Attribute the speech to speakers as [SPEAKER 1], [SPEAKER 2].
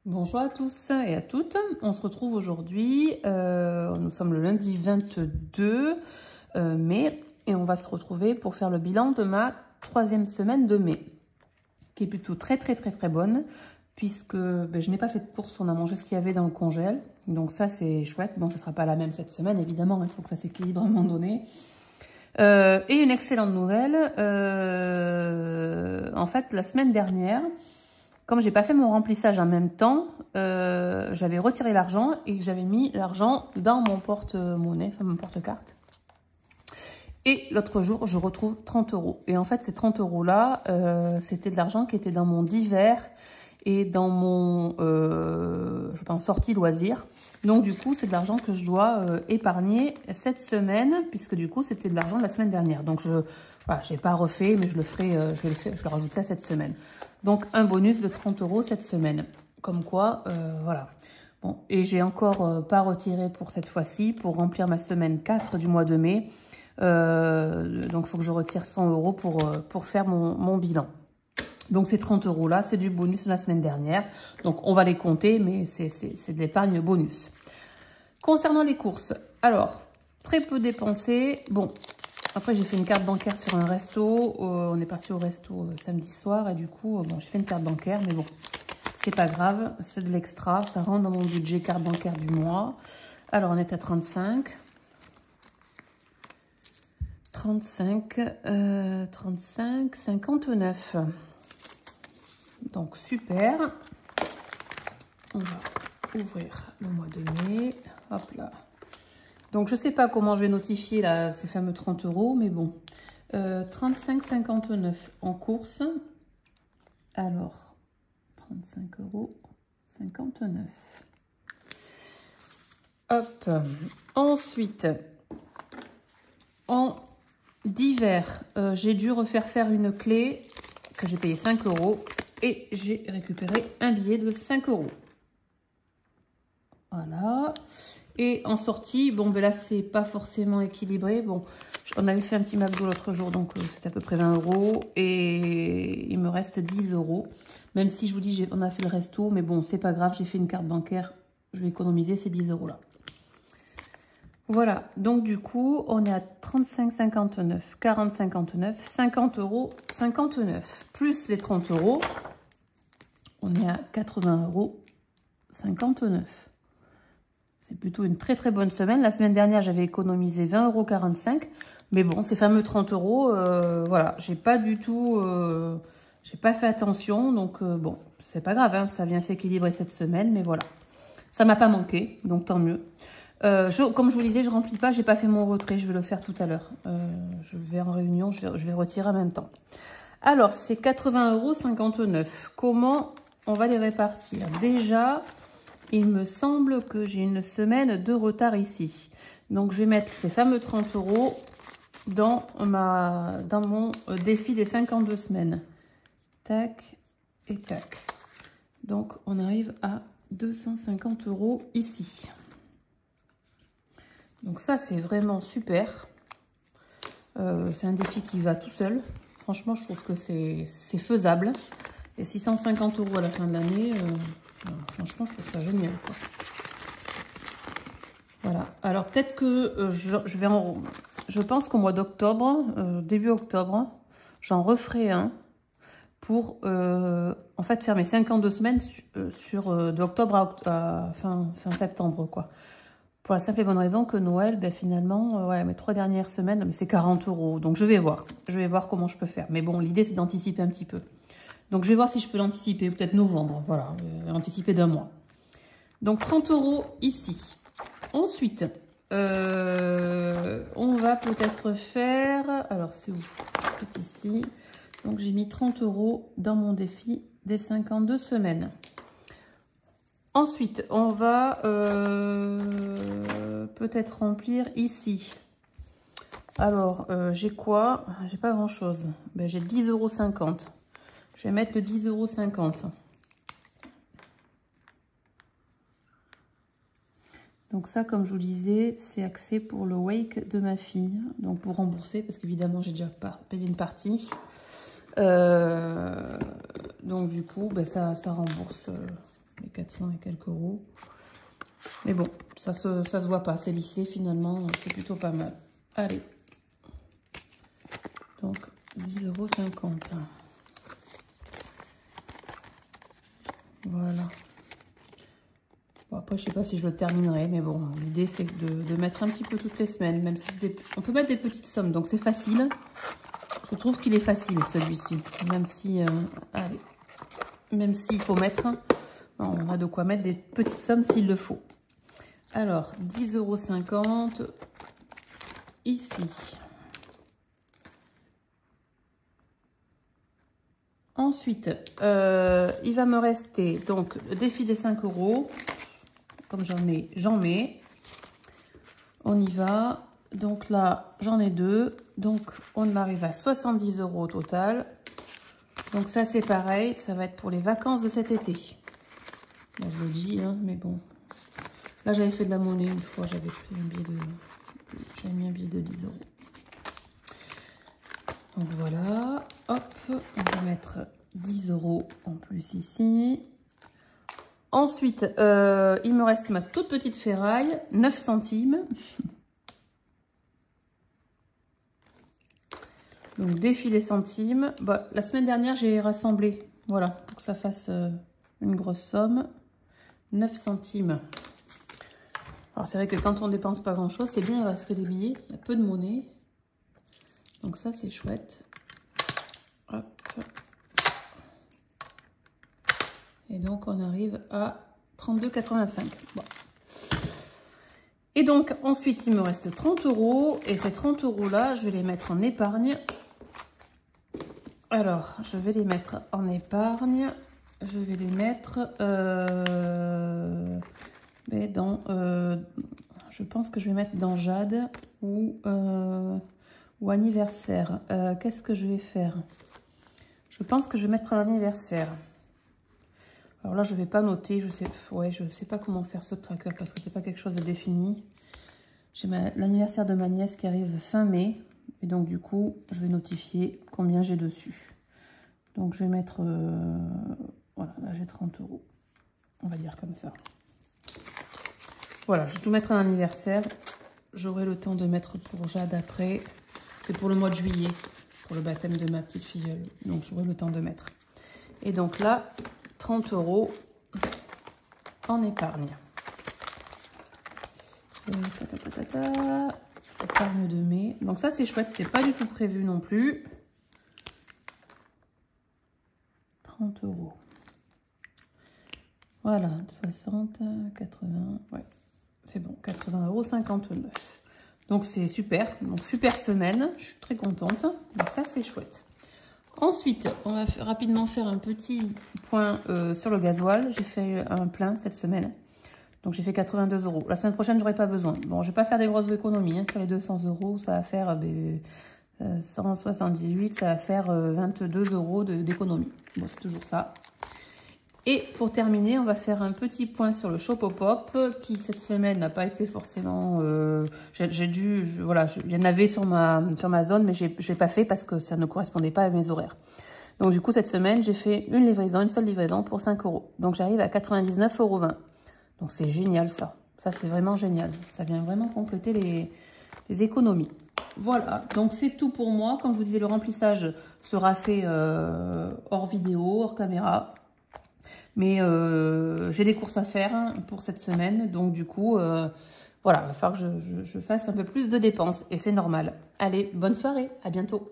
[SPEAKER 1] Bonjour à tous et à toutes, on se retrouve aujourd'hui, nous sommes le lundi 22 mai et on va se retrouver pour faire le bilan de ma 3e semaine de mai, qui est plutôt très bonne, puisque je n'ai pas fait de course, on a mangé ce qu'il y avait dans le congèle, donc ça c'est chouette. Bon, ça ne sera pas la même cette semaine évidemment, il faut que ça s'équilibre à un moment donné. Et une excellente nouvelle, en fait la semaine dernière, comme j'ai pas fait mon remplissage en même temps, j'avais retiré l'argent et j'avais mis l'argent dans mon porte-monnaie, enfin mon porte-carte. Et l'autre jour, je retrouve 30 €. Et en fait, ces 30 € là, c'était de l'argent qui était dans mon divers et dans mon, je pense, sortie loisir. Donc du coup, c'est de l'argent que je dois épargner cette semaine, puisque du coup, c'était de l'argent de la semaine dernière. Donc voilà, j'ai pas refait, mais je le ferai, je le rajouterai cette semaine. Donc un bonus de 30 € cette semaine. Comme quoi, voilà. Bon, et j'ai encore pas retiré pour cette fois-ci, pour remplir ma semaine 4 du mois de mai. Donc il faut que je retire 100 € pour faire mon bilan. Donc ces 30 € là, c'est du bonus de la semaine dernière. Donc on va les compter, mais c'est de l'épargne bonus. Concernant les courses, alors, très peu dépensé. Bon, après j'ai fait une carte bancaire sur un resto. On est parti au resto samedi soir et du coup, bon, j'ai fait une carte bancaire, mais bon, c'est pas grave. C'est de l'extra, ça rentre dans mon budget carte bancaire du mois. Alors on est à 35. 59. Donc super. On va ouvrir le mois de mai. Hop là. Donc je sais pas comment je vais notifier là, ces fameux 30 €, mais bon. 35,59 en course. Alors, 35,59 €. Hop. Ensuite, en divers, j'ai dû refaire faire une clé que j'ai payé 5 € et j'ai récupéré un billet de 5 €. Voilà. Et en sortie, bon, ben là, c'est pas forcément équilibré. Bon, on avait fait un petit McDo l'autre jour, donc c'était à peu près 20 € et il me reste 10 €. Même si je vous dis, on a fait le resto, mais bon, c'est pas grave, j'ai fait une carte bancaire, je vais économiser ces 10 € là. Voilà, donc du coup, on est à 35,59, 40,59, 50 €, 59, plus les 30 €, on est à 80 €, 59. C'est plutôt une très bonne semaine. La semaine dernière, j'avais économisé 20,45 €, mais bon, ces fameux 30 €, voilà, j'ai pas du tout, j'ai pas fait attention, donc bon, c'est pas grave, hein, ça vient s'équilibrer cette semaine, mais voilà. Ça m'a pas manqué, donc tant mieux. Comme je vous disais, je remplis pas, j'ai pas fait mon retrait, je vais le faire tout à l'heure. Je vais en réunion, je vais retirer en même temps. Alors, c'est 80,59 €. Comment on va les répartir? Déjà, il me semble que j'ai une semaine de retard ici. Donc, je vais mettre ces fameux 30 € dans mon défi des 52 semaines. Tac et tac. Donc, on arrive à 250 € ici. Donc ça, c'est vraiment super. C'est un défi qui va tout seul. Franchement, je trouve que c'est faisable. Et 650 € à la fin de l'année, franchement, je trouve ça génial, quoi. Voilà. Alors, peut-être que je pense qu'au mois d'octobre, début octobre, j'en referai un pour, en fait, faire mes 52 semaines de octobre à fin septembre, quoi. Pour la simple et bonne raison que Noël, ben finalement, ouais, mes 3 dernières semaines, mais c'est 40 €. Donc, je vais voir. Je vais voir comment je peux faire. Mais bon, l'idée, c'est d'anticiper un petit peu. Donc, je vais voir si je peux l'anticiper. Peut-être novembre, voilà. Anticiper d'un mois. Donc, 30 € ici. Ensuite, on va peut-être faire... Alors, c'est où? C'est ici. Donc, j'ai mis 30 € dans mon défi des 52 semaines. Ensuite, on va peut-être remplir ici. Alors, j'ai quoi? J'ai pas grand-chose. Ben, j'ai 10,50 €. Je vais mettre le 10,50 €. Donc ça, comme je vous disais, c'est axé pour le wake de ma fille. Donc pour rembourser, parce qu'évidemment, j'ai déjà payé une partie. Donc du coup, ben, ça rembourse... les 400 et quelques euros. Mais bon, ça se voit pas, c'est lissé finalement, c'est plutôt pas mal. Allez, donc 10,50 €. Voilà. Bon, après, je sais pas si je le terminerai, mais bon, l'idée c'est de mettre un petit peu toutes les semaines, même si on peut mettre des petites sommes, donc c'est facile. Je trouve qu'il est facile celui-ci, même si, allez, même s'il faut mettre, on a de quoi mettre des petites sommes s'il le faut. Alors, 10,50 € ici. Ensuite, il va me rester donc le défi des 5 €. Comme j'en mets. On y va. Donc là, j'en ai 2. Donc, on arrive à 70 € au total. Donc ça, c'est pareil. Ça va être pour les vacances de cet été. Bon, je le dis, hein, mais bon. Là, j'avais fait de la monnaie une fois. J'avais mis un billet de 10 €. Donc voilà. Hop, on va mettre 10 € en plus ici. Ensuite, il me reste ma toute petite ferraille, 9 centimes. Donc, défi des centimes. Bah, la semaine dernière, j'ai rassemblé, voilà, pour que ça fasse une grosse somme. 9 centimes. Alors, c'est vrai que quand on dépense pas grand-chose, c'est bien, il reste que des billets. Il y a peu de monnaie. Donc, ça, c'est chouette. Hop. Et donc, on arrive à 32,85 €. Bon. Et donc, ensuite, il me reste 30 €. Et ces 30 € là, je vais les mettre en épargne. Alors, je vais les mettre en épargne. Je vais les mettre je pense que je vais mettre dans Jade ou anniversaire. Qu'est-ce que je vais faire? Je pense que je vais mettre un anniversaire. Alors là, je ne vais pas noter, je sais pas comment faire ce tracker parce que c'est pas quelque chose de défini. J'ai l'anniversaire de ma nièce qui arrive fin mai. Et donc, du coup, je vais notifier combien j'ai dessus. Donc, je vais mettre... voilà, là, j'ai 30 €. On va dire comme ça. Voilà, je vais tout mettre un anniversaire. J'aurai le temps de mettre pour Jade après. C'est pour le mois de juillet, pour le baptême de ma petite filleule. Donc, j'aurai le temps de mettre. Et donc là... 30 € en épargne. Épargne de mai. Donc ça, c'est chouette. C'était pas du tout prévu non plus. 30 €. Voilà. 60, 80. Ouais. C'est bon. 80,59 €. Donc c'est super. Donc super semaine. Je suis très contente. Donc ça, c'est chouette. Ensuite, on va rapidement faire un petit point sur le gasoil. J'ai fait un plein cette semaine. Donc, j'ai fait 82 €. La semaine prochaine, j'aurai pas besoin. Bon, je vais pas faire des grosses économies. Hein. Sur les 200 €, ça va faire 178, ça va faire 22 € d'économie. Bon, c'est toujours ça. Et pour terminer, on va faire un petit point sur le Shopopop qui, cette semaine, n'a pas été forcément... voilà, il y en avait sur ma zone, mais je l'ai pas fait parce que ça ne correspondait pas à mes horaires. Donc, du coup, cette semaine, j'ai fait une seule livraison pour 5 €. Donc, j'arrive à 99,20 €. Donc, c'est génial, ça. Ça, c'est vraiment génial. Ça vient vraiment compléter les économies. Voilà, donc c'est tout pour moi. Comme je vous disais, le remplissage sera fait hors vidéo, hors caméra. Mais j'ai des courses à faire pour cette semaine. Donc du coup, voilà, il va falloir que je fasse un peu plus de dépenses. Et c'est normal. Allez, bonne soirée, à bientôt.